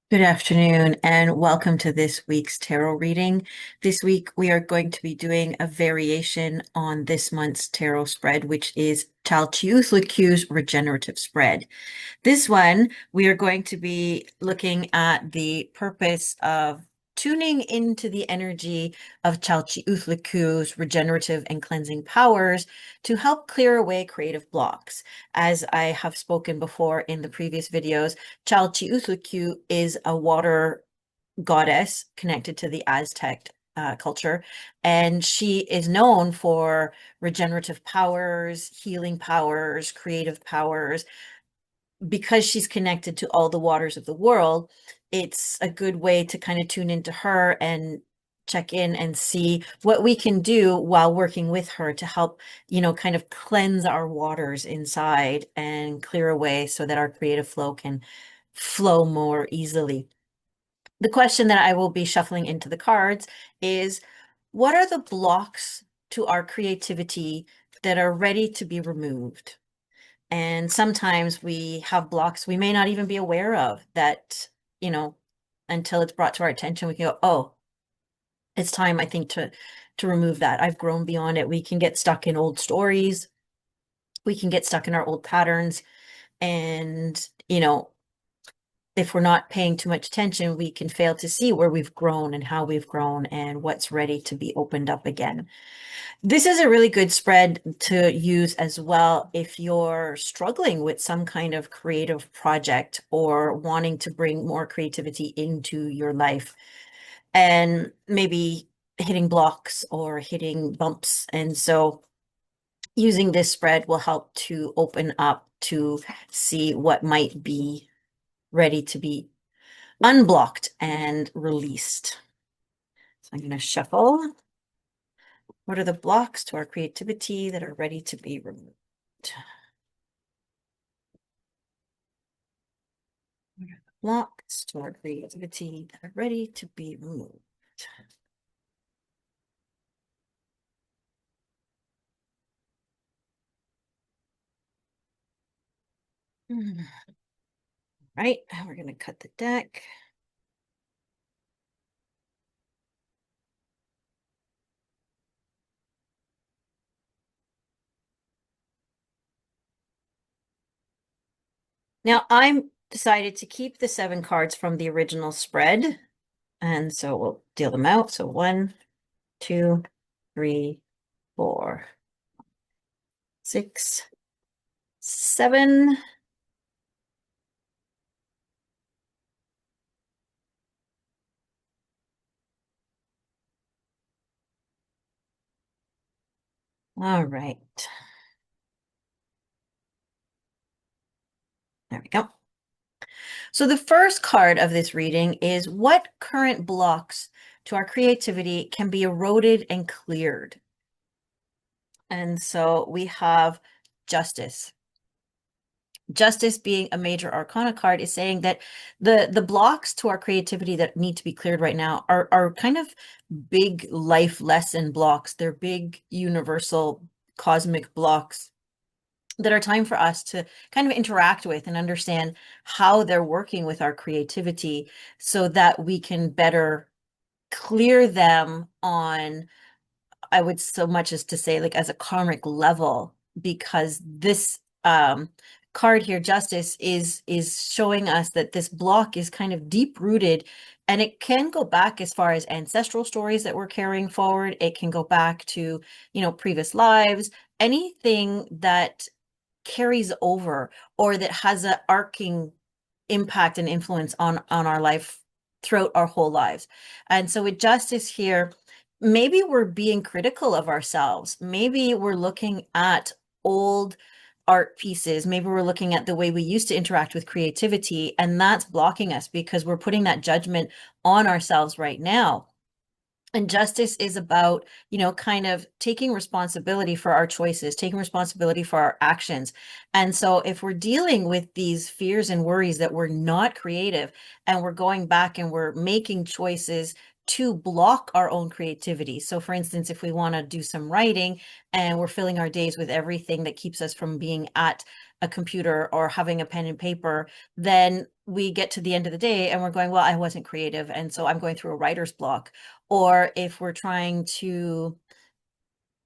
Good afternoon and welcome to this week's tarot reading. This week we are going to be doing a variation on this month's tarot spread, which is Chalchiuhtlicue's regenerative spread. This one, we are going to be looking at the purpose of tuning into the energy of Chalchiuhtlicue's regenerative and cleansing powers to help clear away creative blocks. As I have spoken before in the previous videos, Chalchiuhtlicue is a water goddess connected to the Aztec culture, and she is known for regenerative powers, healing powers, creative powers. Because she's connected to all the waters of the world, it's a good way to kind of tune into her and check in and see what we can do while working with her to help, kind of cleanse our waters inside and clear away so that our creative flow can flow more easily. The question that I will be shuffling into the cards is, what are the blocks to our creativity that are ready to be removed? And sometimes we have blocks we may not even be aware of that, you know, until it's brought to our attention, we can go, oh, it's time, I think, to remove that. I've grown beyond it. We can get stuck in old stories. We can get stuck in our old patterns. And, if we're not paying too much attention, we can fail to see where we've grown and how we've grown and what's ready to be opened up again. This is a really good spread to use as well if you're struggling with some kind of creative project or wanting to bring more creativity into your life and maybe hitting blocks or hitting bumps. And so using this spread will help to open up to see what might be ready to be unblocked and released. So I'm going to shuffle. What are the blocks to our creativity that are ready to be removed? What are the blocks to our creativity that are ready to be removed? Right, now we're going to cut the deck. Now I'm decided to keep the 7 cards from the original spread, and so we'll deal them out. So 1, 2, 3, 4, 6, 7. All right. There we go. So the first card of this reading is, what current blocks to our creativity can be eroded and cleared? And so we have Justice. Justice, being a major arcana card, is saying that the blocks to our creativity that need to be cleared right now are kind of big life lesson blocks. They're big universal cosmic blocks that are time for us to kind of interact with and understand how they're working with our creativity so that we can better clear them on, I would so much as to say, like, as a karmic level, because this card here, Justice, is showing us that this block is kind of deep rooted, and it can go back as far as ancestral stories that we're carrying forward. It can go back to, previous lives, anything that carries over or that has an arcing impact and influence on our life throughout our whole lives. And so with Justice here, maybe we're being critical of ourselves. Maybe we're looking at old art pieces. Maybe we're looking at the way we used to interact with creativity, and that's blocking us because we're putting that judgment on ourselves right now. And Justice is about, kind of taking responsibility for our choices, taking responsibility for our actions. And so if we're dealing with these fears and worries that we're not creative, and we're going back and we're making choices to block our own creativity. So for instance, if we want to do some writing and we're filling our days with everything that keeps us from being at a computer or having a pen and paper, then we get to the end of the day and we're going, well, I wasn't creative, and so I'm going through a writer's block. Or if we're trying to,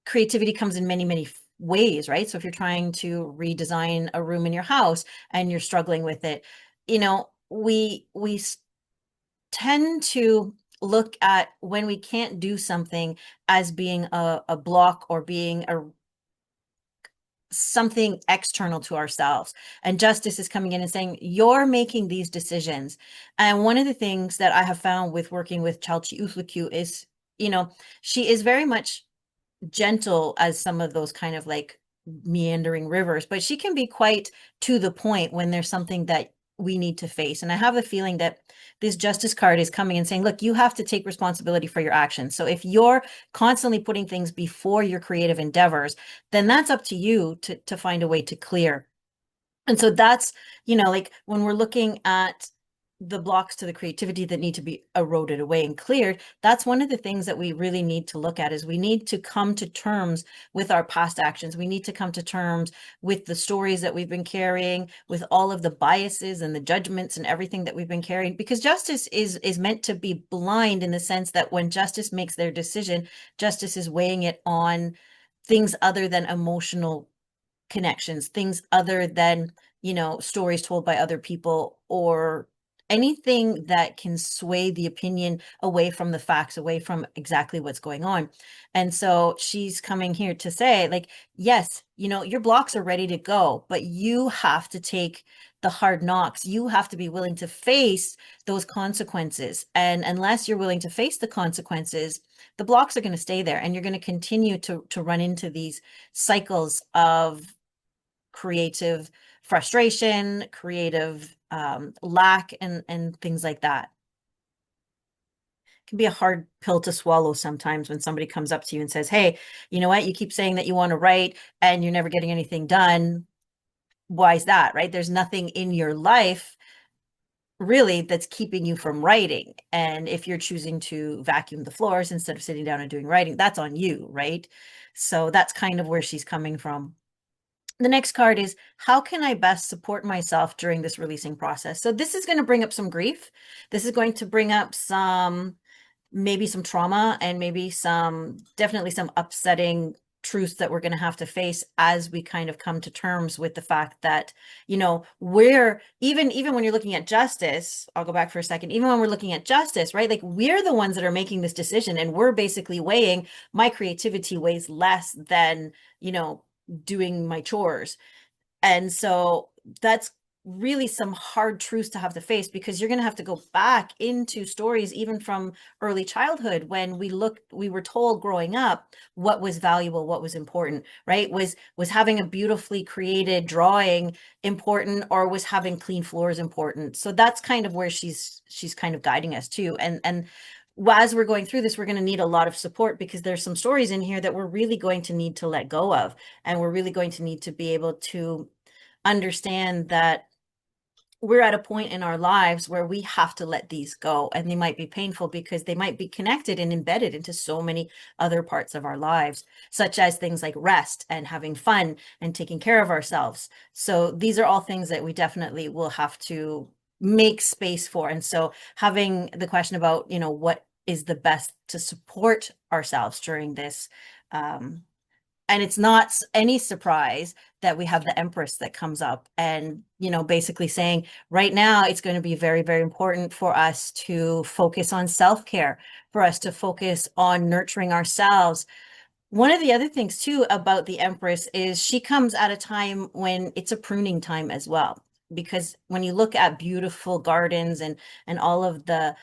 creativity comes in many, many ways, right? So if you're trying to redesign a room in your house and you're struggling with it, we tend to look at when we can't do something as being a block or being something external to ourselves. And justice is coming in and saying, you're making these decisions. And one of the things that I have found with working with Chalchiuhtlicue is, she is very much gentle as some of those kind of like meandering rivers, but she can be quite to the point when there's something that we need to face. And I have the feeling that this justice card is coming and saying, look, you have to take responsibility for your actions. So if you're constantly putting things before your creative endeavors, then that's up to you to find a way to clear. And so that's, like when we're looking at the blocks to the creativity that need to be eroded away and cleared, that's one of the things that we really need to look at. Is we need to come to terms with our past actions. We need to come to terms with the stories that we've been carrying, with all of the biases and the judgments and everything that we've been carrying, because justice is meant to be blind, in the sense that when justice makes their decision, justice is weighing it on things other than emotional connections, things other than, stories told by other people, or anything that can sway the opinion away from the facts, away from exactly what's going on. And so she's coming here to say, like, yes, your blocks are ready to go, but you have to take the hard knocks. You have to be willing to face those consequences. And unless you're willing to face the consequences, the blocks are going to stay there, and you're going to continue to run into these cycles of creative frustration, creative lack, and things like that. It can be a hard pill to swallow sometimes when somebody comes up to you and says, hey, you know what, you keep saying that you want to write and you're never getting anything done. Why is that, right? There's nothing in your life really that's keeping you from writing. And if you're choosing to vacuum the floors instead of sitting down and doing writing, that's on you, right? So that's kind of where she's coming from. The next card is, how can I best support myself during this releasing process? So this is going to bring up some grief. This is going to bring up maybe some trauma, and maybe definitely some upsetting truths that we're going to have to face as we kind of come to terms with the fact that, we're even when you're looking at justice, I'll go back for a second, even when we're looking at justice, right? Like, we're the ones that are making this decision, and we're basically weighing, my creativity weighs less than, doing my chores. And so that's really some hard truths to have to face, because you're going to have to go back into stories even from early childhood, when we were told growing up what was valuable, what was important, right? Was having a beautifully created drawing important, or was having clean floors important? So that's kind of where she's kind of guiding us to. And as we're going through this, we're going to need a lot of support, because there's some stories in here that we're really going to need to let go of, and we're really going to need to be able to understand that we're at a point in our lives where we have to let these go, and they might be painful because they might be connected and embedded into so many other parts of our lives, such as things like rest and having fun and taking care of ourselves. So these are all things that we definitely will have to make space for. And so having the question about, what is the best to support ourselves during this, and it's not any surprise that we have the Empress that comes up and, basically saying right now it's going to be very, very important for us to focus on self-care, for us to focus on nurturing ourselves. One of the other things too about the Empress is she comes at a time when it's a pruning time as well. Because when you look at beautiful gardens and all of the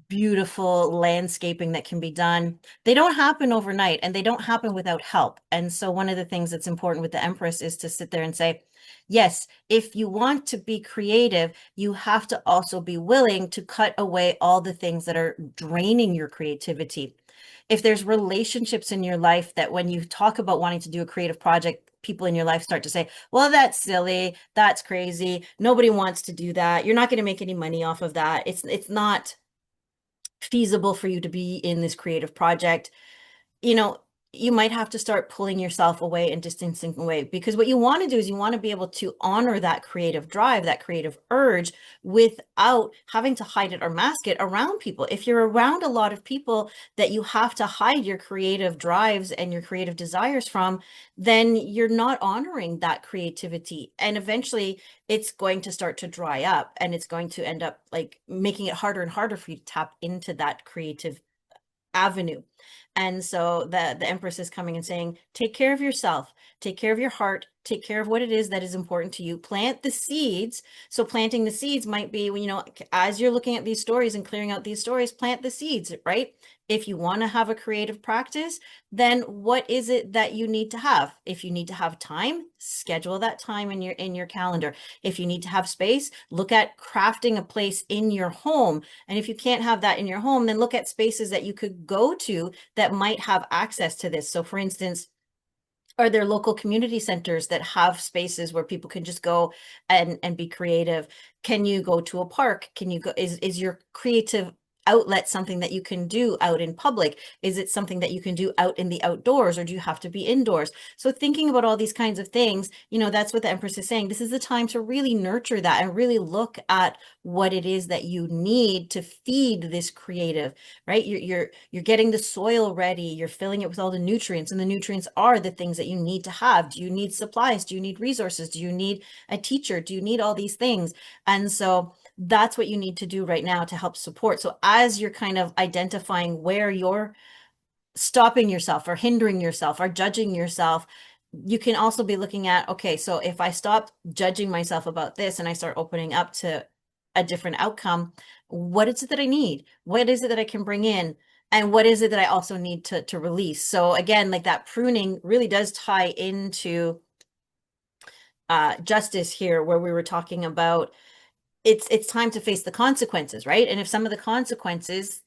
beautiful landscaping that can be done, they don't happen overnight, and they don't happen without help. And so one of the things that's important with the Empress is to sit there and say, yes, if you want to be creative, you have to also be willing to cut away all the things that are draining your creativity. If there's relationships in your life that when you talk about wanting to do a creative project, people in your life start to say, well, that's silly, that's crazy, nobody wants to do that, you're not going to make any money off of that, it's not feasible for you to be in this creative project, you know, you might have to start pulling yourself away and distancing away, because what you want to do is you want to be able to honor that creative drive, that creative urge, without having to hide it or mask it around people. If you're around a lot of people that you have to hide your creative drives and your creative desires from, then you're not honoring that creativity. And eventually it's going to start to dry up, and it's going to end up like making it harder and harder for you to tap into that creative avenue. And so the Empress is coming and saying, take care of yourself, take care of your heart, take care of what it is that is important to you, plant the seeds. So planting the seeds might be, you know, as you're looking at these stories and clearing out these stories, plant the seeds, right? If you want to have a creative practice, then what is it that you need to have? If you need to have time, schedule that time in your calendar. If you need to have space, look at crafting a place in your home. And if you can't have that in your home, then look at spaces that you could go to that might have access to this. So for instance, are there local community centers that have spaces where people can just go and be creative? Can you go to a park? Can you go, is your creative outlet something that you can do out in public? Is it something that you can do out in the outdoors, or do you have to be indoors? So thinking about all these kinds of things, you know, that's what the Empress is saying. This is the time to really nurture that and really look at what it is that you need to feed this creative, right? You're getting the soil ready, you're filling it with all the nutrients, and the nutrients are the things that you need to have. Do you need supplies? Do you need resources? Do you need a teacher? Do you need all these things? And so that's what you need to do right now to help support. So as you're kind of identifying where you're stopping yourself or hindering yourself or judging yourself, you can also be looking at, okay, so if I stop judging myself about this and I start opening up to a different outcome, what is it that I need? What is it that I can bring in? And what is it that I also need to release? So again, like that pruning really does tie into justice here, where we were talking about it's time to face the consequences, right? And if some of the consequences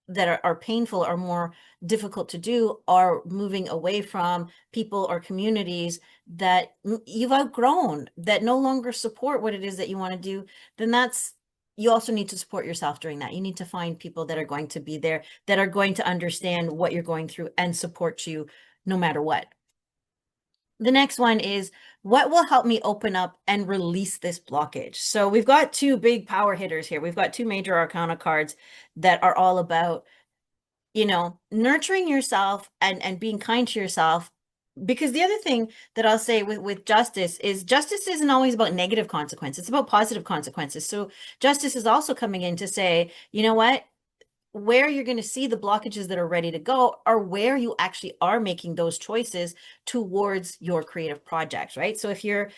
that are painful or more difficult to do are moving away from people or communities that you've outgrown, that no longer support what it is that you want to do, then that's, you also need to support yourself during that. You need to find people that are going to be there, that are going to understand what you're going through and support you no matter what. The next one is, what will help me open up and release this blockage? So we've got two big power hitters here. We've got two major arcana cards that are all about, you know, nurturing yourself and being kind to yourself. Because the other thing that I'll say with justice is, justice isn't always about negative consequences. It's about positive consequences. So justice is also coming in to say, you know what, where you're going to see the blockages that are ready to go are where you actually are making those choices towards your creative projects, right? So if you're,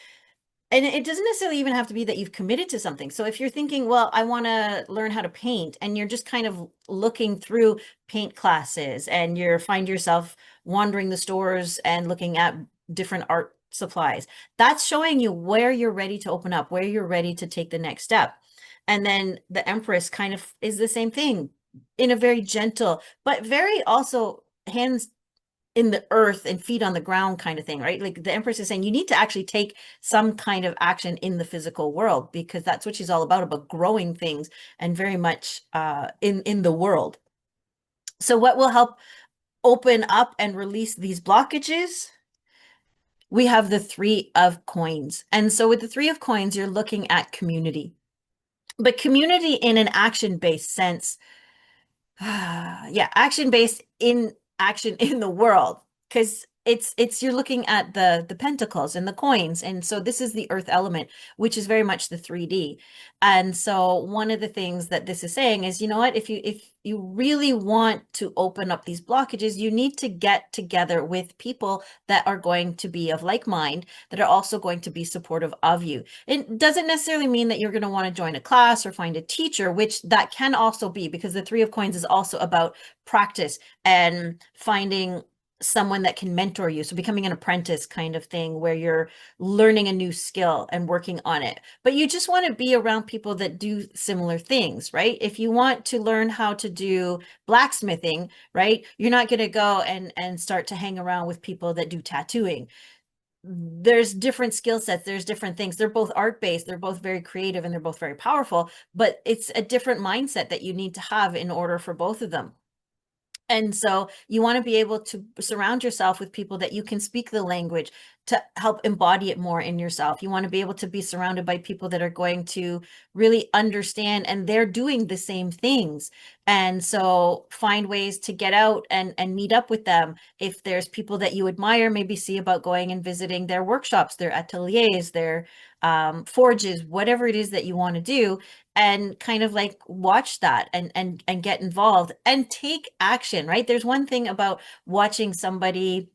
and it doesn't necessarily even have to be that you've committed to something. So if you're thinking, well, I want to learn how to paint, and you're just kind of looking through paint classes and you find yourself wandering the stores and looking at different art supplies, that's showing you where you're ready to open up, where you're ready to take the next step. And then the Empress kind of is the same thing, in a very gentle, but very also hands in the earth and feet on the ground kind of thing, right? Like the Empress is saying, you need to actually take some kind of action in the physical world, because that's what she's all about growing things and very much in the world. So what will help open up and release these blockages? We have the Three of Coins. And so with the Three of Coins, you're looking at community, but community in an action-based sense. Yeah, action-based in action in the world, because it's you're looking at the pentacles and the coins, and so this is the earth element, which is very much the 3D. And so one of the things that this is saying is, you know what, if you really want to open up these blockages, you need to get together with people that are going to be of like mind, that are also going to be supportive of you. It doesn't necessarily mean that you're going to want to join a class or find a teacher, which that can also be, because the Three of Coins is also about practice and finding someone that can mentor you. So becoming an apprentice kind of thing, where you're learning a new skill and working on it. But you just want to be around people that do similar things, right? If you want to learn how to do blacksmithing, right, you're not going to go and start to hang around with people that do tattooing. there's different skill sets, there's different things. They're both art-based, they're both very creative, and they're both very powerful, but it's a different mindset that you need to have in order for both of them. And so you want to be able to surround yourself with people that you can speak the language to help embody it more in yourself. You want to be able to be surrounded by people that are going to really understand and they're doing the same things. And so find ways to get out and meet up with them. If there's people that you admire, maybe see about going and visiting their workshops, their ateliers, their forges, whatever it is that you want to do, and kind of like watch that and get involved and take action, right? There's one thing about watching somebody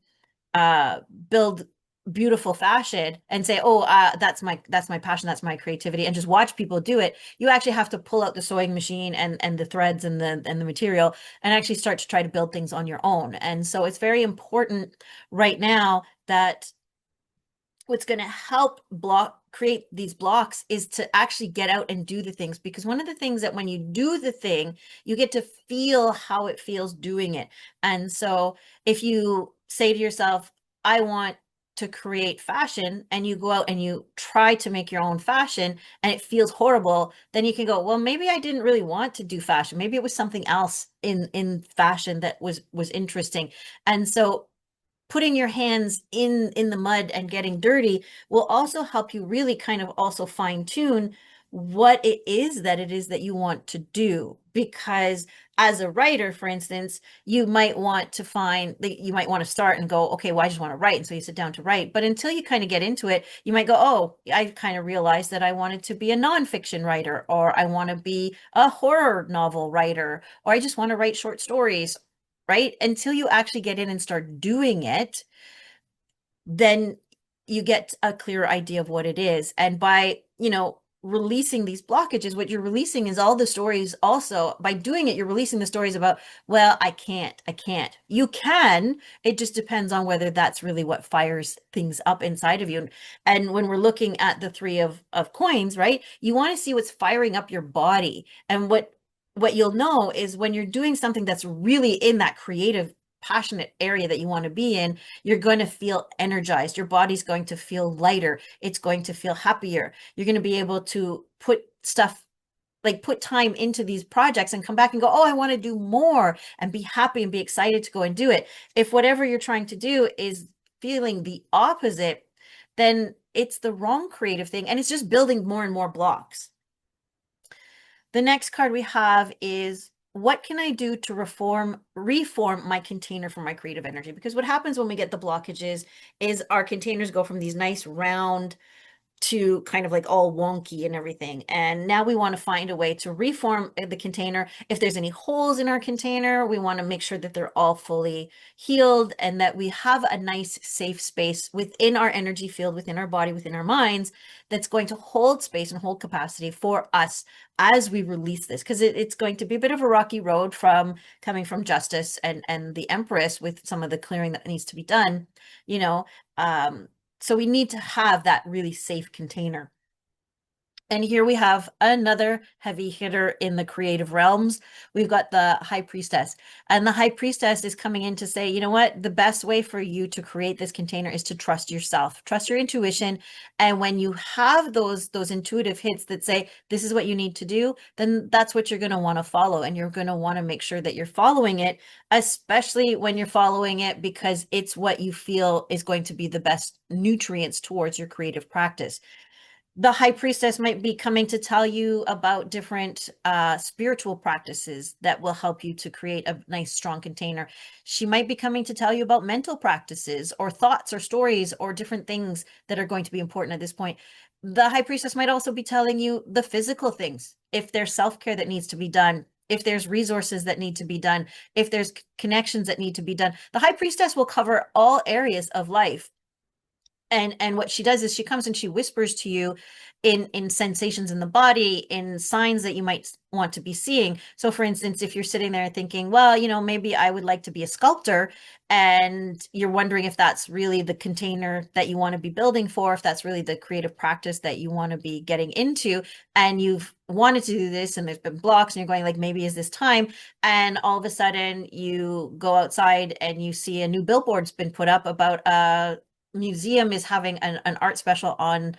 build beautiful fashion and say, oh, that's my passion, that's my creativity, and just watch people do it. You actually have to pull out the sewing machine and the threads and the material and actually start to try to build things on your own. And so it's very important right now that what's going to help create these blocks is to actually get out and do the things, because one of the things that when you do the thing, you get to feel how it feels doing it. And so if you say to yourself, I want to create fashion, and you go out and you try to make your own fashion and it feels horrible, then you can go, well, maybe I didn't really want to do fashion, maybe it was something else in fashion that was interesting. And so putting your hands in the mud and getting dirty will also help you really kind of also fine tune what it is that you want to do. Because as a writer, for instance, you might want to find that you might want to start and go, okay, well, I just want to write. And so you sit down to write. But until you kind of get into it, you might go, oh, I kind of realized that I wanted to be a nonfiction writer, or I want to be a horror novel writer, or I just want to write short stories, right? Until you actually get in and start doing it, then you get a clear idea of what it is. And by, releasing these blockages, what you're releasing is all the stories. Also, by doing it, you're releasing the stories about, well, I can't. You can, it just depends on whether that's really what fires things up inside of you. And when we're looking at the three of coins, right, you want to see what's firing up your body. And what you'll know is when you're doing something that's really in that creative, passionate area that you want to be in, you're going to feel energized. Your body's going to feel lighter. It's going to feel happier. You're going to be able to put stuff, like put time into these projects and come back and go, oh, I want to do more, and be happy and be excited to go and do it. If whatever you're trying to do is feeling the opposite, then it's the wrong creative thing, and it's just building more and more blocks. The next card we have is, what can I do to reform my container for my creative energy? Because what happens when we get the blockages is our containers go from these nice round to kind of like all wonky and everything. And now we want to find a way to reform the container. If there's any holes in our container, we want to make sure that they're all fully healed and that we have a nice safe space within our energy field, within our body, within our minds, that's going to hold space and hold capacity for us as we release this. Because it's going to be a bit of a rocky road from coming from Justice and the Empress with some of the clearing that needs to be done, you know. So we need to have that really safe container. And here we have another heavy hitter in the creative realms. We've got the High Priestess. And the High Priestess is coming in to say, you know what? The best way for you to create this container is to trust yourself, trust your intuition. And when you have those intuitive hits that say, this is what you need to do, then that's what you're going to want to follow. And you're going to want to make sure that you're following it, especially when you're following it because it's what you feel is going to be the best nutrients towards your creative practice. The High Priestess might be coming to tell you about different spiritual practices that will help you to create a nice, strong container. She might be coming to tell you about mental practices or thoughts or stories or different things that are going to be important at this point. The High Priestess might also be telling you the physical things. If there's self-care that needs to be done, if there's resources that need to be done, if there's connections that need to be done, the High Priestess will cover all areas of life. And what she does is she comes and she whispers to you in sensations in the body, in signs that you might want to be seeing. So for instance, if you're sitting there thinking, well, maybe I would like to be a sculptor, and you're wondering if that's really the container that you want to be building for, if that's really the creative practice that you want to be getting into, and you've wanted to do this and there's been blocks and you're going like, maybe is this time? And all of a sudden you go outside and you see a new billboard's been put up about museum is having an art special on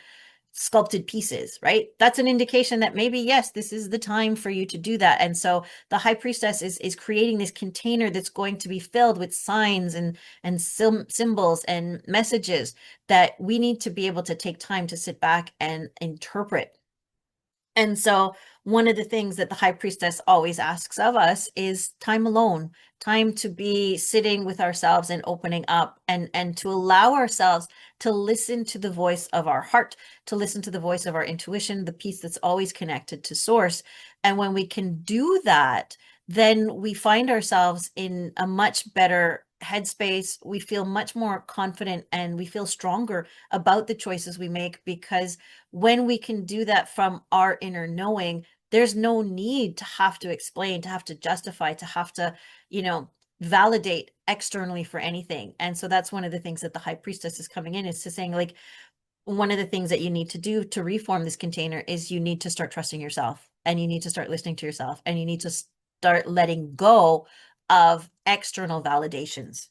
sculpted pieces, right? That's an indication that maybe, yes, this is the time for you to do that. And so the high priestess is creating this container that's going to be filled with signs and symbols and messages that we need to be able to take time to sit back and interpret. And so one of the things that the high priestess always asks of us is time alone, time to be sitting with ourselves and opening up and to allow ourselves to listen to the voice of our heart, to listen to the voice of our intuition, the piece that's always connected to source. And when we can do that, then we find ourselves in a much better headspace. We feel much more confident and we feel stronger about the choices we make, because when we can do that from our inner knowing, there's no need to have to explain, to have to justify, to have to, validate externally for anything. And so that's one of the things that the high priestess is coming in, is to saying, like, one of the things that you need to do to reform this container is you need to start trusting yourself, and you need to start listening to yourself, and you need to start letting go of external validations.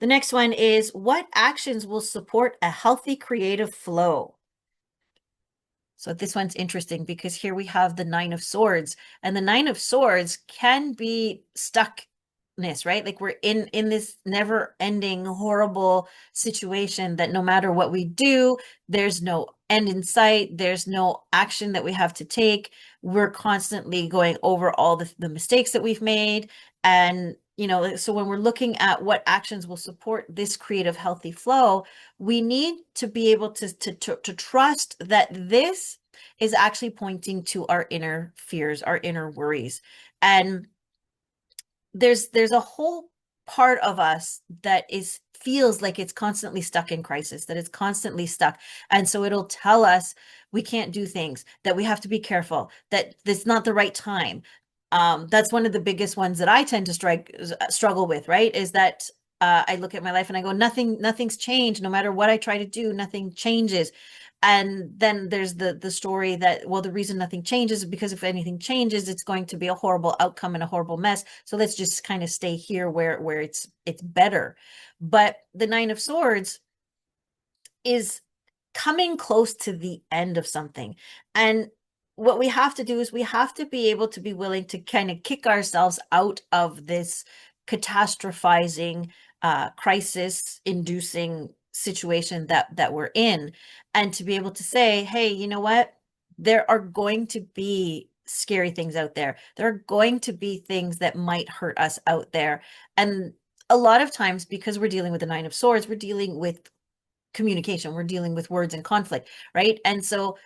The next one is, what actions will support a healthy creative flow? So this one's interesting because here we have the Nine of Swords, and the Nine of Swords can be stuckness, right? Like we're in this never-ending horrible situation that no matter what we do, there's no end in sight, there's no action that we have to take. We're constantly going over all the mistakes that we've made. And so when we're looking at what actions will support this creative healthy flow, we need to be able to trust that this is actually pointing to our inner fears, our inner worries. And there's a whole part of us that feels like it's constantly stuck in crisis, that it's constantly stuck. And so it'll tell us we can't do things, that we have to be careful, that it's not the right time. That's one of the biggest ones that I tend to struggle with, right? Is that I look at my life and I go, nothing's changed. No matter what I try to do, nothing changes. And then there's the story that, well, the reason nothing changes is because if anything changes, it's going to be a horrible outcome and a horrible mess. So let's just kind of stay here where it's better. But the Nine of Swords is coming close to the end of something. And what we have to do is we have to be able to be willing to kind of kick ourselves out of this catastrophizing, crisis inducing situation that we're in, and to be able to say, hey, you know what? There are going to be scary things out there. There are going to be things that might hurt us out there. And a lot of times, because we're dealing with the Nine of Swords, we're dealing with communication, we're dealing with words and conflict, right? And so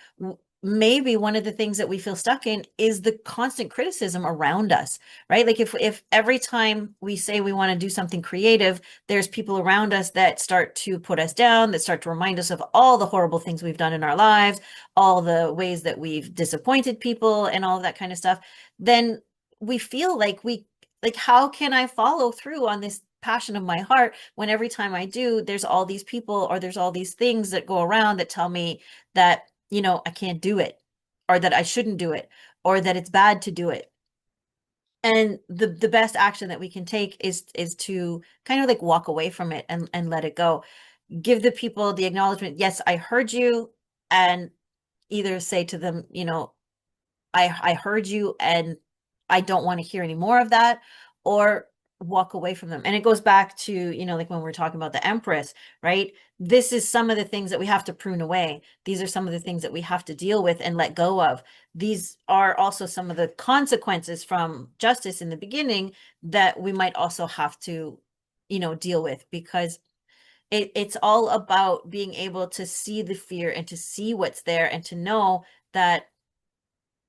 maybe one of the things that we feel stuck in is the constant criticism around us, right? Like if every time we say we want to do something creative, there's people around us that start to put us down, that start to remind us of all the horrible things we've done in our lives, all the ways that we've disappointed people and all of that kind of stuff, then we feel like how can I follow through on this passion of my heart when every time I do, there's all these people or there's all these things that go around that tell me that, I can't do it, or that I shouldn't do it, or that it's bad to do it. And the best action that we can take is to kind of like walk away from it and let it go. Give the people the acknowledgement, yes, I heard you, and either say to them, I heard you and I don't want to hear any more of that, or walk away from them. And it goes back to, like when we're talking about the Empress, right? This is some of the things that we have to prune away. These are some of the things that we have to deal with and let go of. These are also some of the consequences from justice in the beginning that we might also have to, deal with, because it's all about being able to see the fear and to see what's there and to know that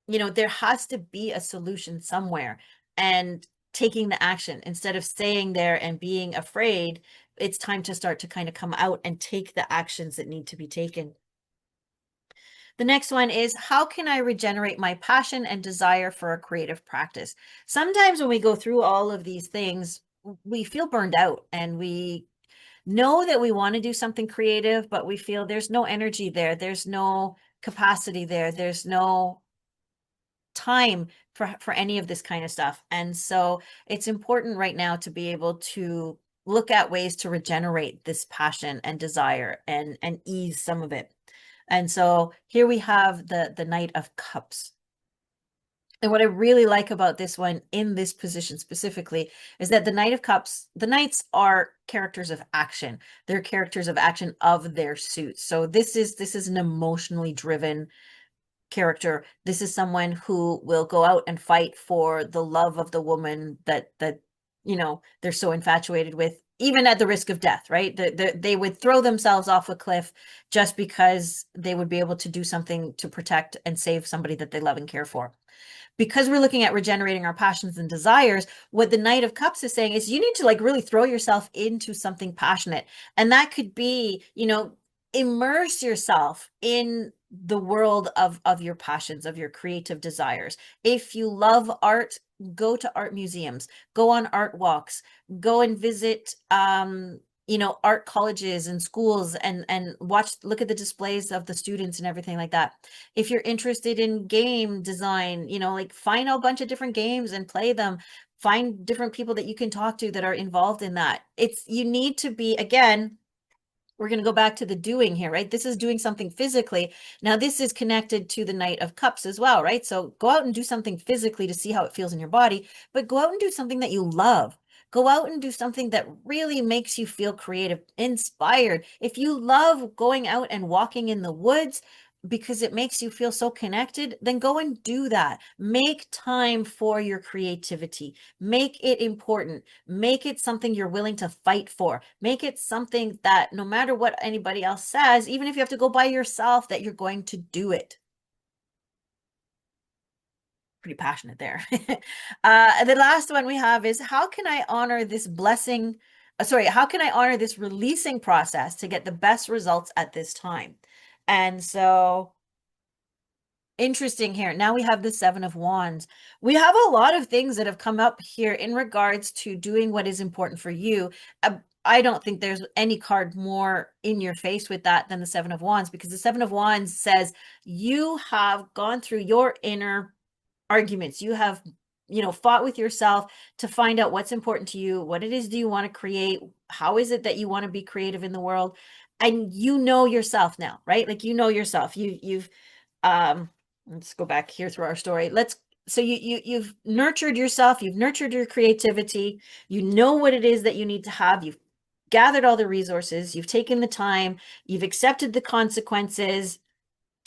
there has to be a solution somewhere, and taking the action instead of staying there and being afraid. It's time to start to kind of come out and take the actions that need to be taken. The next one is, how can I regenerate my passion and desire for a creative practice? Sometimes when we go through all of these things, we feel burned out and we know that we want to do something creative, but we feel there's no energy there. There's no capacity there. There's no time for any of this kind of stuff. And so it's important right now to be able to look at ways to regenerate this passion and desire and ease some of it. And so here we have the Knight of Cups. And what I really like about this one in this position specifically is that the Knight of Cups, the knights are characters of action. They're characters of action of their suits. So this is an emotionally driven character. This is someone who will go out and fight for the love of the woman that they're so infatuated with, even at the risk of death, right? They would throw themselves off a cliff just because they would be able to do something to protect and save somebody that they love and care for. Because we're looking at regenerating our passions and desires, what the Knight of Cups is saying is you need to like really throw yourself into something passionate. And that could be, immerse yourself in the world of your passions, of your creative desires. If you love art, go to art museums, go on art walks, go and visit art colleges and schools and look at the displays of the students and everything like that. If you're interested in game design, like find a bunch of different games and play them. Find different people that you can talk to that are involved in that. You need to be, again, we're going to go back to the doing here, right? This is doing something physically. Now, this is connected to the Knight of Cups as well, right? So go out and do something physically to see how it feels in your body, but go out and do something that you love. Go out and do something that really makes you feel creative, inspired. If you love going out and walking in the woods because it makes you feel so connected, then go and do that. Make time for your creativity. Make it important. Make it something you're willing to fight for. Make it something that no matter what anybody else says, even if you have to go by yourself, that you're going to do it. Pretty passionate there. The last one we have is how can I honor this blessing? How can I honor this releasing process to get the best results at this time? And so interesting here. Now we have the Seven of Wands. We have a lot of things that have come up here in regards to doing what is important for you. I don't think there's any card more in your face with that than the Seven of Wands, because the Seven of Wands says you have gone through your inner arguments. You have, fought with yourself to find out what's important to you. What it is do you want to create? How is it that you want to be creative in the world? And you know yourself now, right? Like you know yourself. You've let's go back here through our story. You've nurtured yourself, you've nurtured your creativity, you know what it is that you need to have, you've gathered all the resources, you've taken the time, you've accepted the consequences.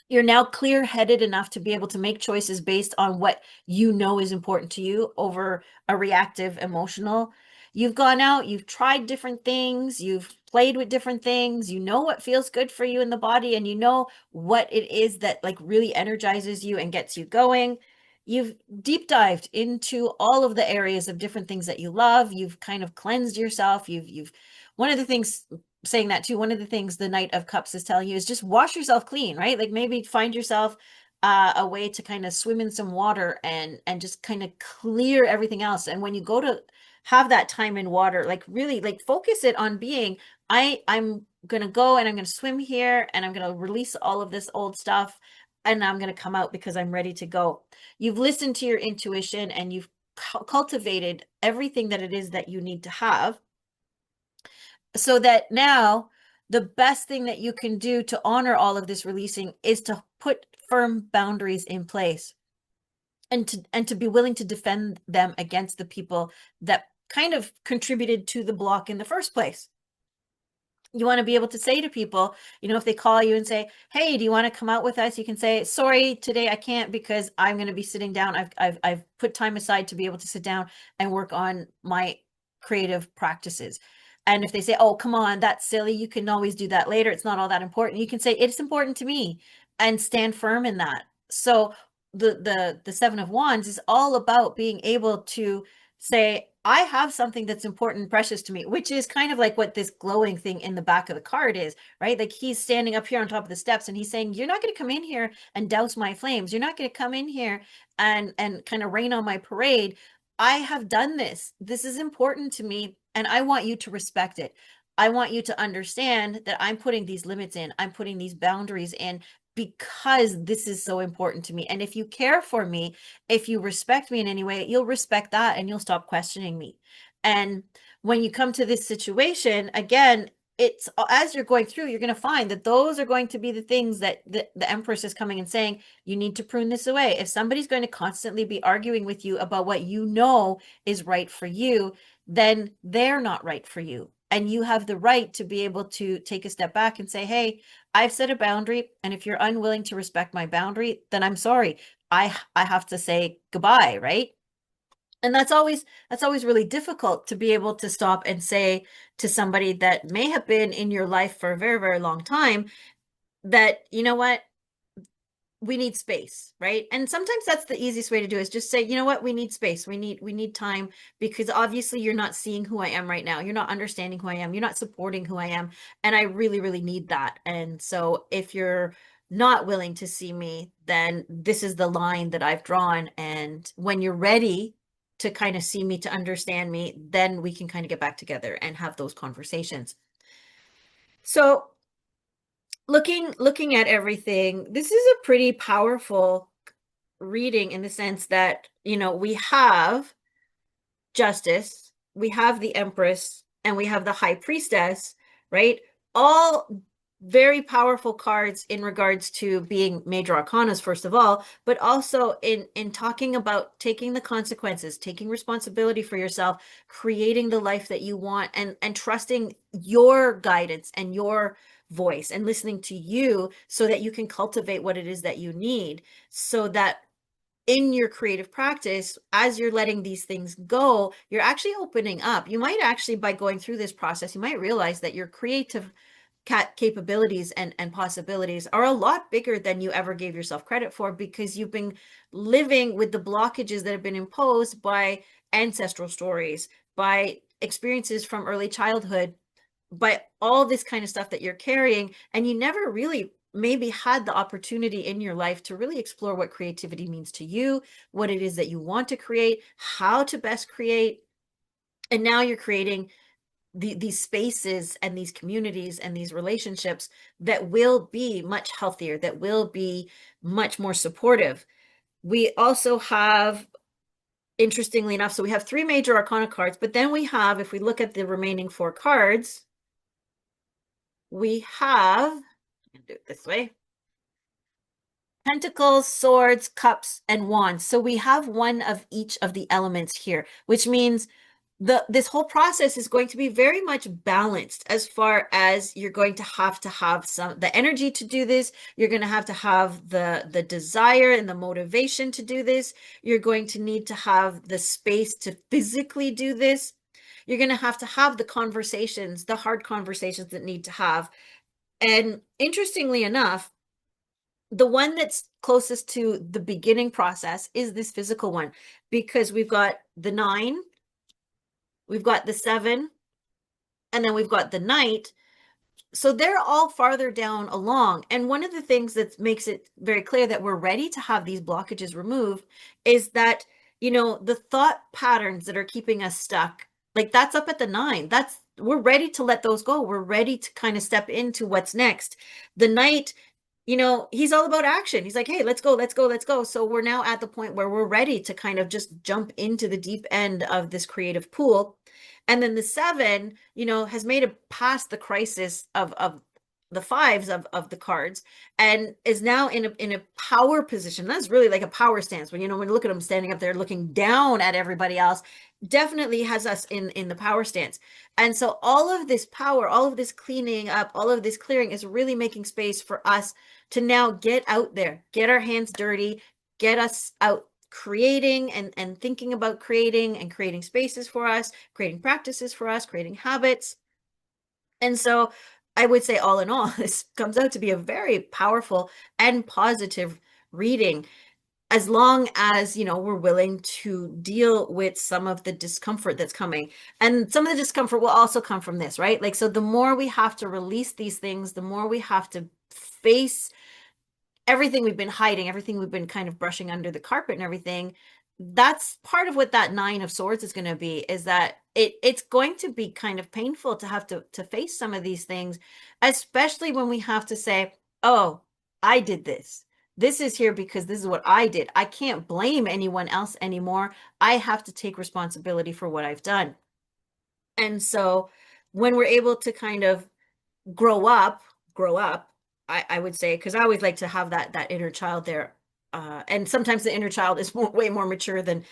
You're now clear-headed enough to be able to make choices based on what you know is important to you over a reactive emotional. You've gone out, you've tried different things, you've played with different things, you know what feels good for you in the body, and you know what it is that like really energizes you and gets you going. You've deep dived into all of the areas of different things that you love. You've kind of cleansed yourself. You've one of the things saying that too, one of the things the Knight of Cups is telling you is just wash yourself clean, right? Like maybe find yourself a way to kind of swim in some water and just kind of clear everything else. And when you go to have that time in water, like really like focus it on being, I'm gonna go and I'm gonna swim here and I'm gonna release all of this old stuff and I'm gonna come out because I'm ready to go. You've listened to your intuition and you've cultivated everything that it is that you need to have, so that now the best thing that you can do to honor all of this releasing is to put firm boundaries in place and to be willing to defend them against the people that kind of contributed to the block in the first place. You want to be able to say to people, if they call you and say, hey, do you want to come out with us? You can say, sorry, today I can't because I'm going to be sitting down. I've put time aside to be able to sit down and work on my creative practices. And if they say, oh, come on, that's silly, you can always do that later, it's not all that important. You can say, it's important to me, and stand firm in that. So the Seven of Wands is all about being able to say, I have something that's important and precious to me, which is kind of like what this glowing thing in the back of the card is, right? Like he's standing up here on top of the steps and he's saying, you're not going to come in here and douse my flames. You're not going to come in here and kind of rain on my parade. I have done this. This is important to me, and I want you to respect it. I want you to understand that I'm putting these limits in. I'm putting these boundaries in because this is so important to me. And if you care for me, if you respect me in any way, you'll respect that and you'll stop questioning me. And when you come to this situation, again, it's as you're going through, you're going to find that those are going to be the things that the Empress is coming and saying, you need to prune this away. If somebody's going to constantly be arguing with you about what you know is right for you, then they're not right for you. And you have the right to be able to take a step back and say, hey, I've set a boundary. And if you're unwilling to respect my boundary, then I'm sorry. I have to say goodbye, right? And that's always really difficult to be able to stop and say to somebody that may have been in your life for a very, very long time that, you know what, we need space, right? And sometimes that's the easiest way to do it, is just say, you know what, we need space. We need time, because obviously you're not seeing who I am right now. You're not understanding who I am. You're not supporting who I am. And I really, really need that. And so if you're not willing to see me, then this is the line that I've drawn. And when you're ready to kind of see me, to understand me, then we can kind of get back together and have those conversations. So looking at everything, this is a pretty powerful reading, in the sense that, we have Justice, we have the Empress, and we have the High Priestess, right? All very powerful cards in regards to being major arcanas, first of all, but also in talking about taking the consequences, taking responsibility for yourself, creating the life that you want, and trusting your guidance and your voice, and listening to you so that you can cultivate what it is that you need, so that in your creative practice, as you're letting these things go, you're actually opening up. You might actually, by going through this process, you might realize that your creative capabilities and possibilities are a lot bigger than you ever gave yourself credit for, because you've been living with the blockages that have been imposed by ancestral stories, by experiences from early childhood, by all this kind of stuff that you're carrying, and you never really maybe had the opportunity in your life to really explore what creativity means to you, what it is that you want to create, how to best create. And now you're creating these spaces and these communities and these relationships that will be much healthier, that will be much more supportive. We also have, interestingly enough, so we have 3 major arcana cards, but then we have, if we look at the remaining 4 cards, we have, do it this way, Pentacles, Swords, Cups, and Wands. So we have one of each of the elements here, which means this whole process is going to be very much balanced, as far as you're going to have some the energy to do this. You're going to have the desire and the motivation to do this. You're going to need to have the space to physically do this. You're going to have the conversations, the hard conversations that need to have. And interestingly enough, the one that's closest to the beginning process is this physical one, because we've got the 9, we've got the 7, and then we've got the Knight. So they're all farther down along. And one of the things that makes it very clear that we're ready to have these blockages removed is that, the thought patterns that are keeping us stuck, like that's up at the 9. We're ready to let those go. We're ready to kind of step into what's next. The Knight, he's all about action. He's like, hey, let's go, let's go, let's go. So we're now at the point where we're ready to kind of just jump into the deep end of this creative pool. And then the 7, has made it past the crisis of the 5s of the cards, and is now in a power position. That's really like a power stance. When you look at him standing up there looking down at everybody else, definitely has us in the power stance. And so all of this power, all of this cleaning up, all of this clearing is really making space for us to now get out there, get our hands dirty, get us out creating and thinking about creating, and creating spaces for us, creating practices for us, creating habits. And so I would say, all in all, this comes out to be a very powerful and positive reading, as long as, we're willing to deal with some of the discomfort that's coming. And some of the discomfort will also come from this, right? Like, so the more we have to release these things, the more we have to face everything we've been hiding, everything we've been kind of brushing under the carpet and everything. That's part of what that 9 of Swords is going to be, is that it's going to be kind of painful to have to face some of these things, especially when we have to say, oh, I did this. This is here because this is what I did. I can't blame anyone else anymore. I have to take responsibility for what I've done. And so when we're able to kind of grow up, grow up, I would say, because I always like to have that inner child there. And sometimes the inner child is way more mature than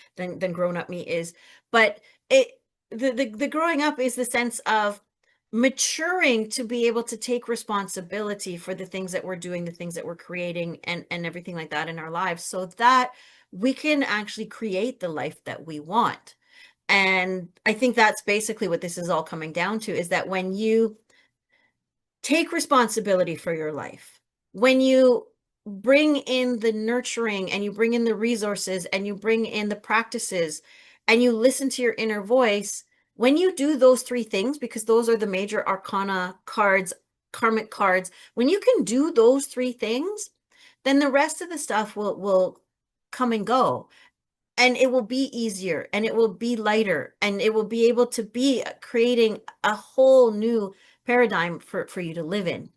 grown up me is. But it the growing up is the sense of maturing to be able to take responsibility for the things that we're doing, the things that we're creating, and everything like that in our lives, so that we can actually create the life that we want. And I think that's basically what this is all coming down to, is that when you take responsibility for your life, when you bring in the nurturing and you bring in the resources and you bring in the practices and you listen to your inner voice, when you do those three things, because those are the major arcana cards, karmic cards, when you can do those three things, then the rest of the stuff will come and go, and it will be easier and it will be lighter and it will be able to be creating a whole new paradigm for you to live in.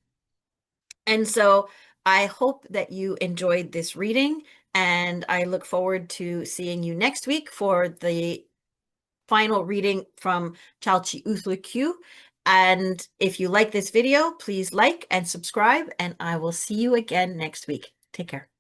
And so I hope that you enjoyed this reading, and I look forward to seeing you next week for the final reading from Chalchiuhtlicue. And if you like this video, please like and subscribe, and I will see you again next week. Take care.